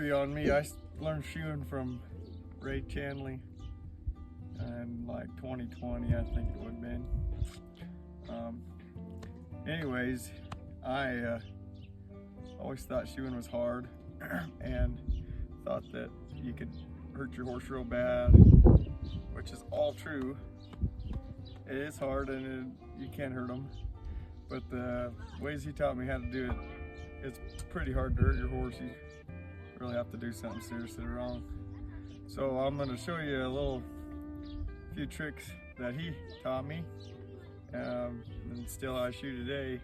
history on me. I learned shoeing from Ray Chanley in like 2020, I think it would have been. Anyways, I always thought shoeing was hard and thought that you could hurt your horse real bad, which is all true. It is hard and you can hurt them, but the ways he taught me how to do it, it's pretty hard to hurt your horse. You really have to do something seriously wrong. So I'm going to show you a few tricks that he taught me, and still I shoe today.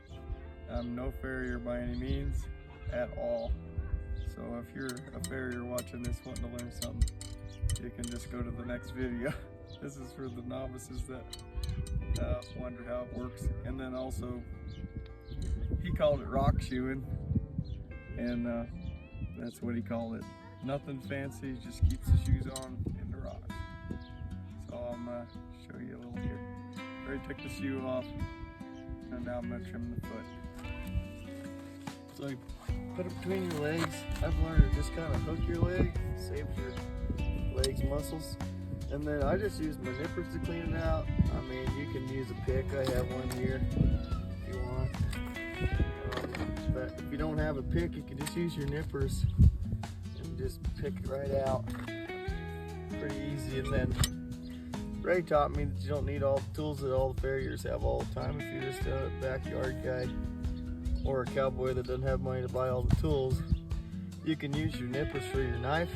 I'm no farrier by any means at all. So if you're a farrier watching this wanting to learn something, you can just go to the next video. This is for the novices that wonder how it works. And then also, he called it rock shoeing, and that's what he called it. Nothing fancy, just keeps the shoes on in the rocks. So I'm gonna show you a little here. Already took the shoe off, and now I'm gonna trim the foot. So you put it between your legs. I've learned to just kind of hook your leg, saves your legs muscles. And then I just use my nippers to clean it out. I mean, you can use a pick. I have one here if you want. But if you don't have a pick, you can just use your nippers and just pick it right out. Pretty easy. And then Ray taught me that you don't need all the tools that all the farriers have all the time. If you're just a backyard guy or a cowboy that doesn't have money to buy all the tools, you can use your nippers for your knife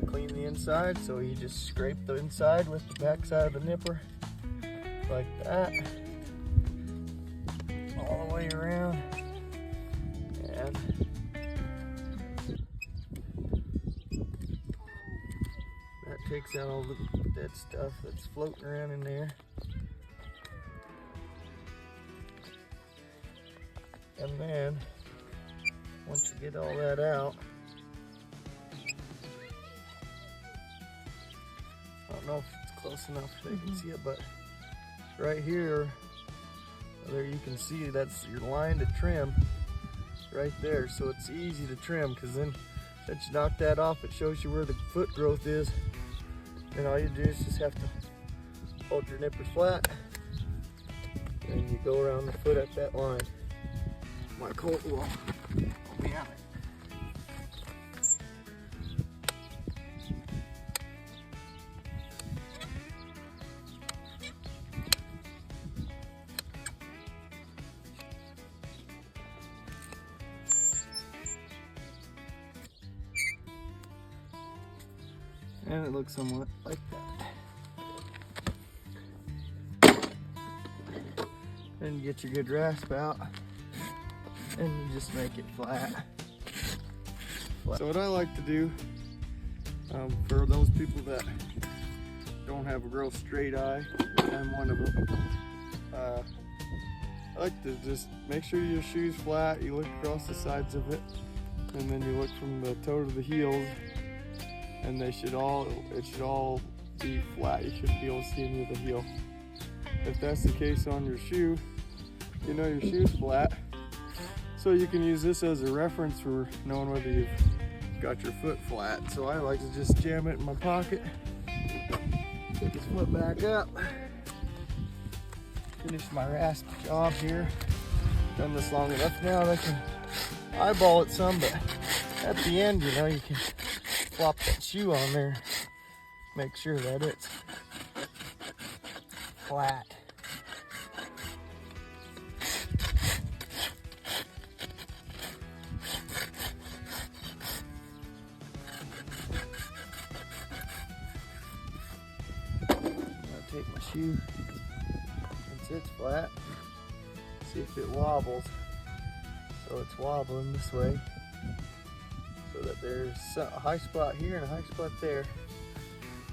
to clean the inside. So you just scrape the inside with the back side of the nipper like that, all the way around, and that takes out all the dead stuff that's floating around in there. And then once you get all that out, I don't know if it's close enough so you can see it, but right here, there you can see that's your line to trim right there. So it's easy to trim, because then once you knock that off, it shows you where the foot growth is. And all you do is just have to hold your nippers flat, and you go around the foot at that line. My colt will be on it. And it looks somewhat like that. And you get your good rasp out, and you just make it flat. So what I like to do, for those people that don't have a real straight eye, I'm one of them, I like to just make sure your shoe's flat. You look across the sides of it, and then you look from the toe to the heels, and it should all be flat. You shouldn't be able to see any of the heel. If that's the case on your shoe, you know your shoe's flat. So you can use this as a reference for knowing whether you've got your foot flat. So I like to just jam it in my pocket, take his foot back up, finish my rasp job here. Done this long enough now that I can eyeball it some, but at the end, you know, you can flop that shoe on there, make sure that it's flat. Take my shoe, once it's flat, see if it wobbles. So it's wobbling this way, so that there's a high spot here and a high spot there.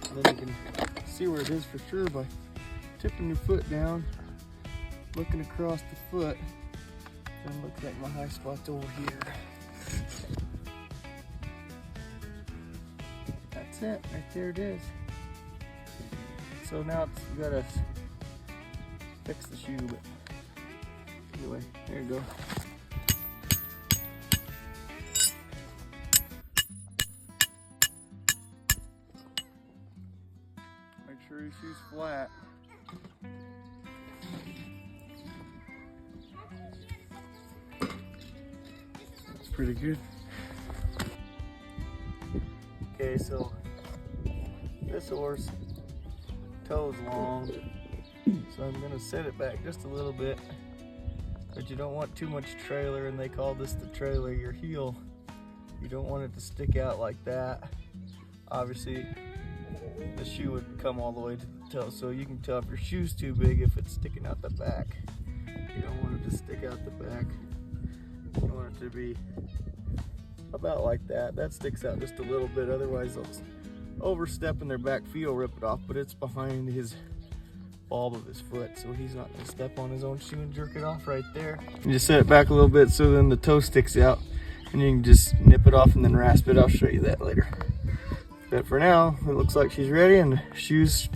And then you can see where it is for sure by tipping your foot down, looking across the foot, and looks like my high spot's over here. That's it, right there it is. So now you gotta fix the shoe, but anyway, there you go. sure your shoe's flat. That's pretty good. Okay, so this horse toe's long, so I'm gonna set it back just a little bit, but you don't want too much trailer, and they call this the trailer. Your heel, you don't want it to stick out like that. Obviously the shoe would come all the way to the toe, so you can tell if your shoe's too big if it's sticking out the back. You don't want it to stick out the back. You want it to be about like that. That sticks out just a little bit, otherwise they'll overstep in their back feet will rip it off, but it's behind his bulb of his foot, so he's not gonna step on his own shoe and jerk it off right there. You just set it back a little bit so then the toe sticks out, and you can just nip it off and then rasp it. I'll show you that later. But for now, it looks like she's ready, and the shoe's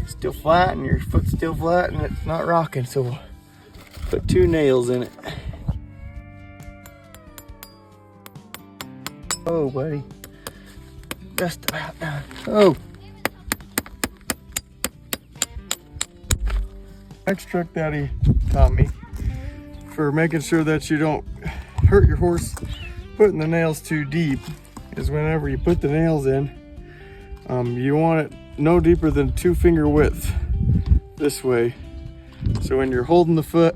still flat and your foot's still flat and it's not rocking, so we'll put 2 nails in it. Oh, buddy. Just about done. Oh. Next trick Daddy taught me for making sure that you don't hurt your horse putting the nails too deep is whenever you put the nails in, you want it no deeper than 2 finger width this way. So when you're holding the foot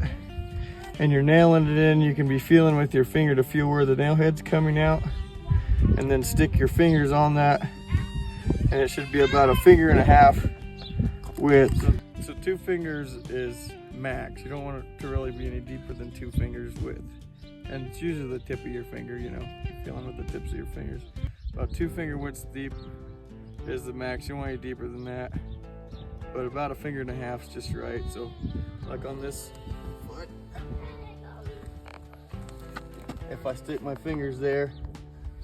and you're nailing it in, you can be feeling with your finger to feel where the nail head's coming out, and then stick your fingers on that, and it should be about 1.5 fingers width. So 2 fingers is max. You don't want it to really be any deeper than 2 fingers width. And it's usually the tip of your finger, you know, you're feeling with the tips of your fingers. About 2 finger widths deep is the max. You don't want any deeper than that, but about 1.5 fingers is just right. So like on this foot, if I stick my fingers there,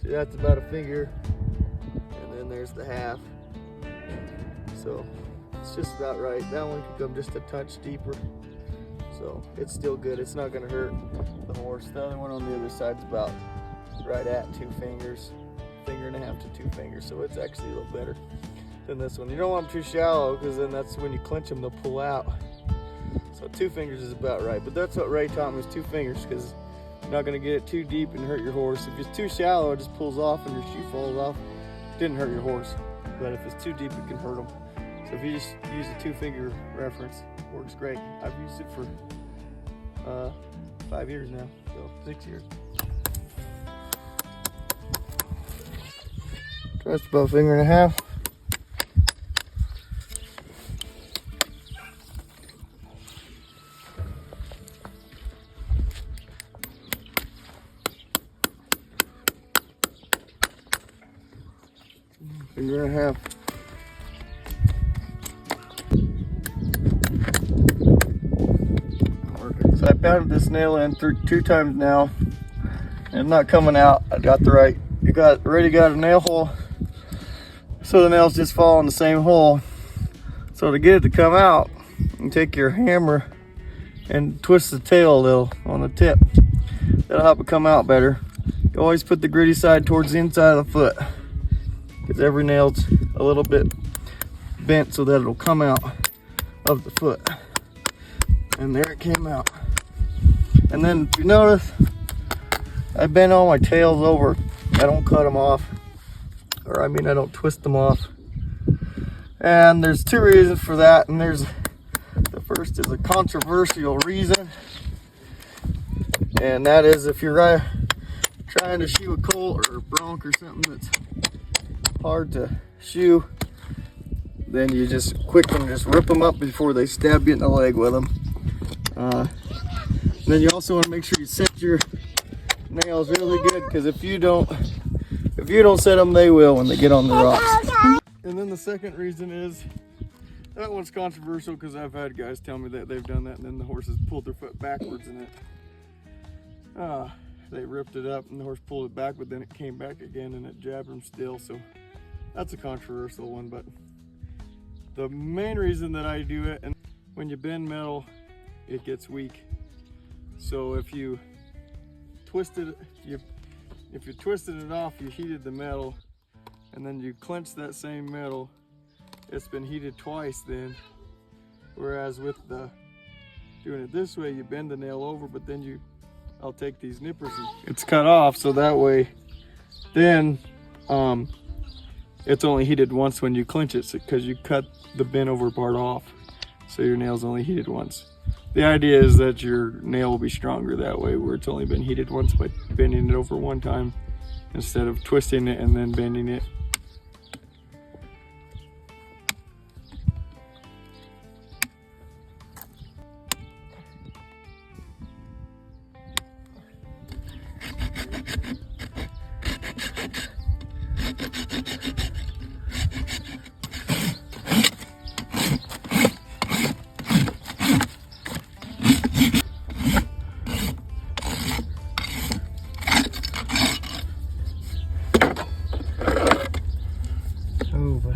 see, that's about 1 finger, and then there's the half. So it's just about right. That one could come just a touch deeper, so it's still good. It's not gonna hurt the horse. The other one on the other side's about right at 2 fingers, 1.5 fingers to 2 fingers. So it's actually a little better than this one. You don't want them too shallow, because then that's when you clench them, they'll pull out. So 2 fingers is about right. But that's what Ray taught me, was 2 fingers, because you're not gonna get it too deep and hurt your horse. If it's too shallow, it just pulls off and your shoe falls off. It didn't hurt your horse. But if it's too deep, it can hurt them. So if you just use a 2 finger reference, it works great. I've used it for 5 years now, so 6 years. Just about 1.5 fingers. Finger and a half. So I pounded this nail in 2 times now, and it's not coming out. I got the right, already got a nail hole, so the nails just fall in the same hole. So to get it to come out, you take your hammer and twist the tail a little on the tip. That'll help it come out better. You always put the gritty side towards the inside of the foot, because every nail's a little bit bent so that it'll come out of the foot. And there it came out. And then if you notice, I bend all my tails over. I don't cut them off, or I mean I don't twist them off. And there's 2 reasons for that, and the first is a controversial reason, and that is if you're trying to shoe a colt or a bronc or something that's hard to shoe, then you just quickly just rip them up before they stab you in the leg with them. Then you also want to make sure you set your nails really good, because if you don't set them, they will when they get on the rocks. And then the second reason is, that one's controversial, because I've had guys tell me that they've done that and then the horses pulled their foot backwards and they ripped it up and the horse pulled it back, but then it came back again and it jabbed them still. So that's a controversial one. But the main reason that I do it, and when you bend metal, it gets weak. So if you twisted it off, you heated the metal, and then you clench that same metal, it's been heated twice then. Whereas with the doing it this way, you bend the nail over, but then I'll take these nippers and it's cut off, so that way then it's only heated once when you clinch it, because you cut the bent over part off, so your nail's only heated once. The idea is that your nail will be stronger that way, where it's only been heated once by bending it over one time instead of twisting it and then bending it. Oh boy.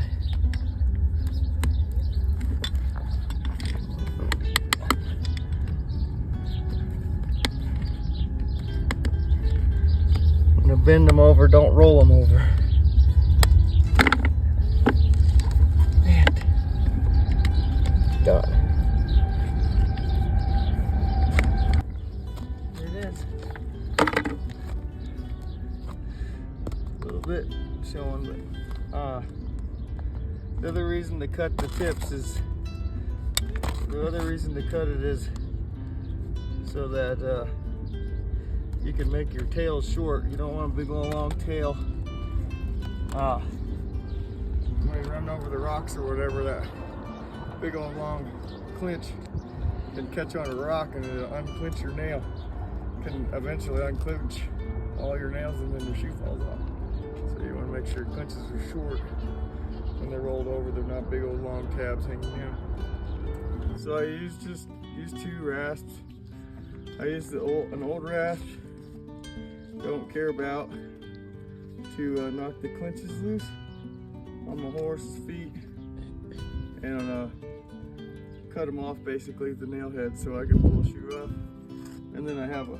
I'm gonna bend them over, don't roll them over. And done. There it is. A little bit showing, but the other reason to cut the tips is, so that you can make your tail short. You don't want a big long tail. When you run over the rocks or whatever, that big old long clinch can catch on a rock and it'll unclinch your nail. Can eventually unclinch all your nails and then your shoe falls off. So you want to make sure clinches are short. When they're rolled over, they're not big old long tabs hanging down. So I use two rasps. I use an old rasp, don't care about, to knock the clinches loose on the horse's feet and cut them off basically with the nail head so I can pull the shoe off. And then I have a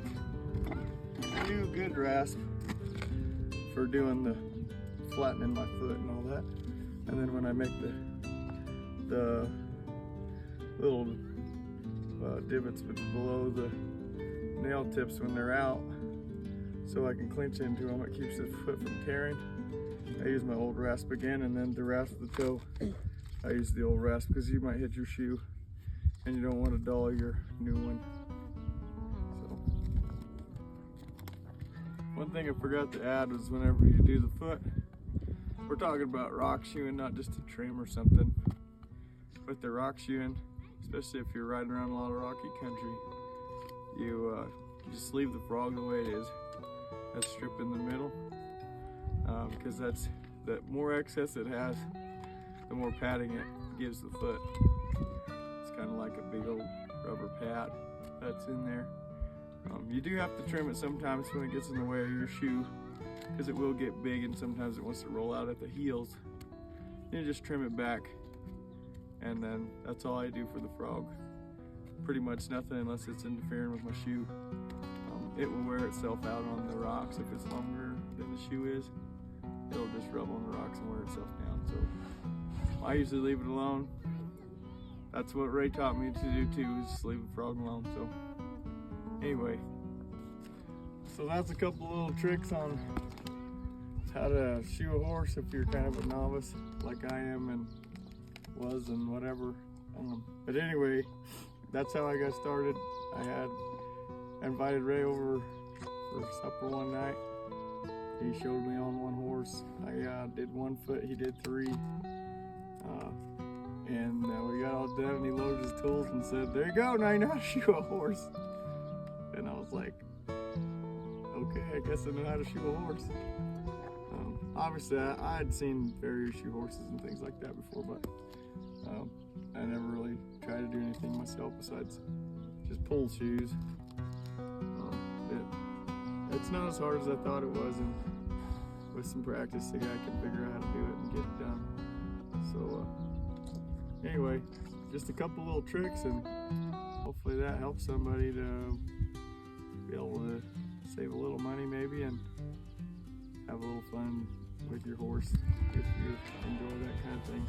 new good rasp for doing the flattening my foot and all that. And then when I make the little divots below the nail tips when they're out, so I can clinch into them, it keeps the foot from tearing. I use my old rasp again, and then to rasp the toe, I use the old rasp because you might hit your shoe and you don't want to dull your new one. So, one thing I forgot to add was whenever you do the foot, we're talking about rock shoeing, not just a trim or something. With the rock shoeing, especially if you're riding around a lot of rocky country, you just leave the frog the way it is. That strip in the middle, because the more excess it has, the more padding it gives the foot. It's kind of like a big old rubber pad that's in there. You do have to trim it sometimes when it gets in the way of your shoe, because it will get big and sometimes it wants to roll out at the heels. You just trim it back, and then that's all I do for the frog. Pretty much nothing unless it's interfering with my shoe. It will wear itself out on the rocks if it's longer than the shoe is. It'll just rub on the rocks and wear itself down. So I usually leave it alone. That's what Ray taught me to do too, is just leave the frog alone. So anyway, so that's a couple little tricks on how to shoe a horse if you're kind of a novice like I am and was and whatever. But anyway, that's how I got started. I invited Ray over for supper one night. He showed me on one horse. I did one foot, he did three. And we got all done and he loaded his tools and said, "There you go, now you know how to shoe a horse." And I was like, okay, I guess I know how to shoe a horse. Obviously I had seen farrier shoe horses and things like that before, but I never really tried to do anything myself besides just pull shoes. It's not as hard as I thought it was, and with some practice the guy can figure out how to do it and get it done. So anyway, just a couple little tricks, and hopefully that helps somebody to be able to save a little money maybe and have a little fun with your horse if you enjoy that kind of thing.